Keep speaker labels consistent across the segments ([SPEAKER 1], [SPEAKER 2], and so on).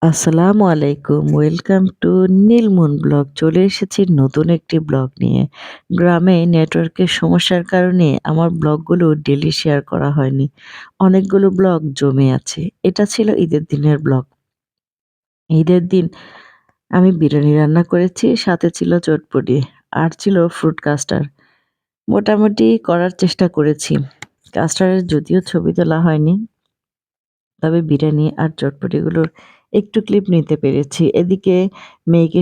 [SPEAKER 1] আসসালামু আলাইকুম। Welcome to Nilmoon blog. চলে এসেছি নতুন একটি ব্লগ নিয়ে। গ্রামে নেটওয়ার্কের সমস্যার কারণে আমার ব্লগগুলো ডেইলি শেয়ার করা হয়নি। অনেকগুলো ব্লগ জমে আছে। এটা ছিল ঈদের দিনের ব্লগ। ঈদের দিন আমি বিরিয়ানি রান্না করেছি, সাথে ছিল চটপটি আর ছিল ফ্রুট কাস্টার্ড। মোটামুটি করার চেষ্টা করেছি। কাস্টার্ডের যদিও ছবি তোলা হয়নি। তবে বিরিয়ানি আর চটপটিগুলোর একটু ক্লিপ নিতে পেরেছি। এদিকে মেয়েকে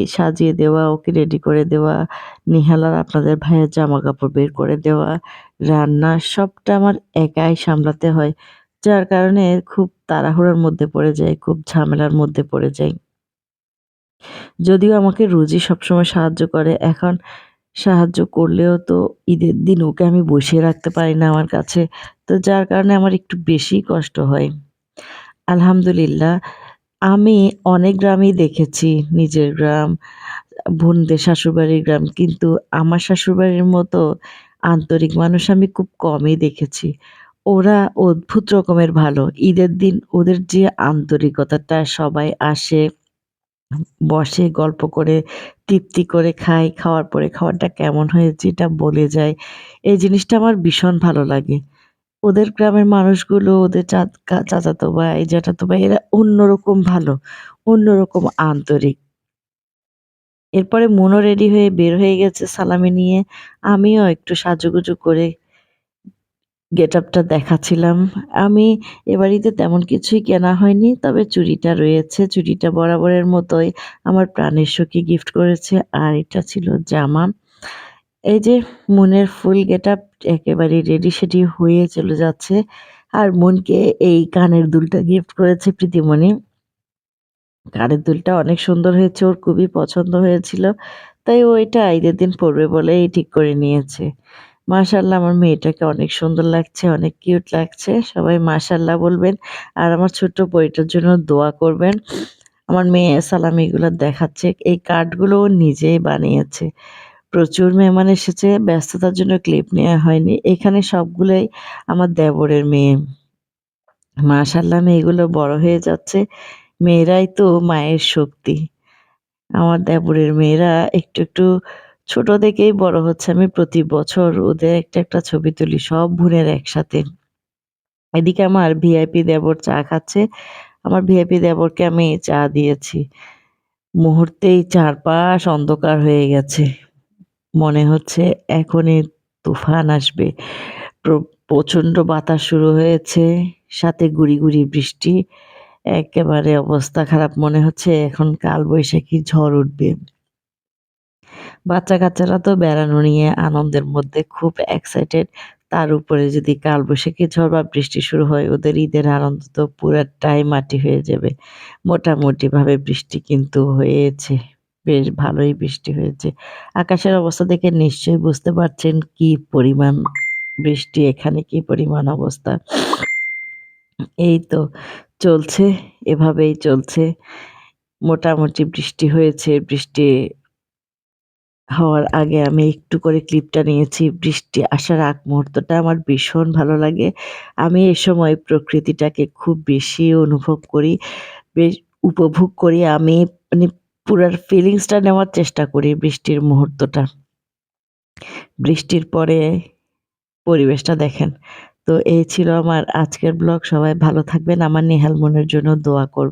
[SPEAKER 1] সাজিয়ে দেওয়া, ওকে রেডি করে দেওয়া, নিহাল আর আপনাদের ভাইয়ের জামাকাপড় বের করে দেওয়া, রান্না সবটা আমার একাই সামলাতে হয়। যার কারণে খুব তাড়াহুড়োর মধ্যে পড়ে যাই, খুব ঝামেলার মধ্যে পড়ে যাই। যদিও আমাকে রোজই সবসময় সাহায্য করে। এখন সাহায্য করলেও তো ঈদের দিন ওকে আমি বসিয়ে রাখতে পারি না আমার কাছে। তো যার কারণে আমার একটু বেশিই কষ্ট হয়। আলহামদুলিল্লাহ আমি অনেক গ্রামই দেখেছি, নিজের গ্রাম, বোনদের শ্বশুরবাড়ির গ্রাম। কিন্তু আমার শ্বশুরবাড়ির মতো আন্তরিক মানুষ আমি খুব কমই দেখেছি। ওরা অদ্ভুত রকমের ভালো। ঈদের দিন ওদের যে আন্তরিকতাটা, সবাই আসে, বসে গল্প করে, তৃপ্তি করে খায়। খাওয়ার পরে খাবারটা কেমন হয়েছে এটা বলে যায়। এই জিনিসটা আমার ভীষণ ভালো লাগে। ওদের গ্রামের মানুষগুলো, ওদের চাচাতো ভাই, জ্যাঠাতো ভাই এরা অন্যরকম ভালো, অন্যরকম আন্তরিক। এরপরে মনও রেডি হয়ে বের হয়ে গেছে সালামি নিয়ে। আমিও একটু সাজুগুজু করে গেটআপটা দেখাচ্ছিলাম। আমি এবার ঈদে তেমন কিছুই কেনা হয়নি। তবে চুড়িটা রয়েছে। চুড়িটা বরাবরের মতোই আমার প্রাণের সখী গিফট করেছে। আর এটা ছিল জামা। এই যে মনের ফুল গেটআপ একেবারে রেডি-সেডি হয়ে চলে যাচ্ছে। আর মনকে এই কানের দুলটা গিফট করেছে প্রীতিমণি। কানের দুলটা অনেক সুন্দর হয়েছে, ওর খুবই পছন্দ হয়েছিল। তাই ও এটা ঈদের দিন পড়বে বলেই ঠিক করে নিয়েছে। মাশাআল্লাহ আমার মেয়েটাকে অনেক সুন্দর লাগছে, অনেক কিউট লাগছে। সবাই মাশাআল্লাহ বলবেন। আর আমার ছোট্ট বইটার জন্য দোয়া করবেন। আমার মেয়ে সালামি এগুলো দেখাচ্ছে। এই কার্ডগুলো ও নিজেই বানিয়েছে। প্রচুর মেহমান এসেছে, ব্যস্ততার জন্য ক্লিপ নেয়া হয়নি। এখানে সবগুলোই আমার দেবরের মেয়ে। মাশাআল্লাহ মেয়েগুলো বড় হয়ে যাচ্ছে। মেয়েরাই তো মায়ের শক্তি। আমার দেবরের মেয়েরা একটু, একটু ছোট থেকেই বড় হচ্ছে। আমি প্রতি বছর ওদের একটা ছবি তুলি সব বোনের একসাথে। এদিকে আমার ভিআইপি দেবর চা খাচ্ছে। আমার ভিআইপি দেবরকে আমি চা দিয়েছি। মুহূর্তেই চারপাশ অন্ধকার হয়ে গেছে। মনে হচ্ছে এখনই তুফান আসবে। প্র প্রচণ্ড বাতাস শুরু হয়েছে। সাথে গুঁড়ি, গুঁড়ি বৃষ্টি। একেবারে অবস্থা খারাপ। মনে হচ্ছে এখন কালবৈশাখী ঝড় উঠবে। বাচ্চা-কাচ্চারা তো বেড়ানো নিয়ে আনন্দের মধ্যে খুব এক্সাইটেড। তার উপরে যদি কালবৈশাখী ঝড় বা বৃষ্টি শুরু হয়, ওদের ঈদের আনন্দ তো পুরাটাই মাটি হয়ে যাবে। মোটামুটিভাবে বৃষ্টি কিন্তু হয়েছে। বেশ ভালোই বৃষ্টি হয়েছে। আকাশের অবস্থা দেখে নিশ্চয়ই বুঝতে পারছেন কি পরিমাণ বৃষ্টি, এখানে কি পরিমাণ অবস্থা। এই তো চলছে, এভাবেই চলছে। মোটামুটি বৃষ্টি হয়েছে। বৃষ্টি হওয়ার আগে আমি একটু করে ক্লিপটা নিয়েছি। বৃষ্টি আসার আগ মুহূর্তটা আমার ভীষণ ভালো লাগে। আমি এ সময় প্রকৃতিটাকে খুব বেশি অনুভব করি, বেশ উপভোগ করি। আমি মানে পুরার ফিলিংসটা নেওয়ার চেষ্টা করি বৃষ্টির মুহূর্তটা। বৃষ্টির পরে পরিবেশটা দেখেন। তো এই ছিল আমার আজকের ব্লগ। সবাই ভালো থাকবেন। আমার নেহাল মনের জন্য দোয়া করবেন।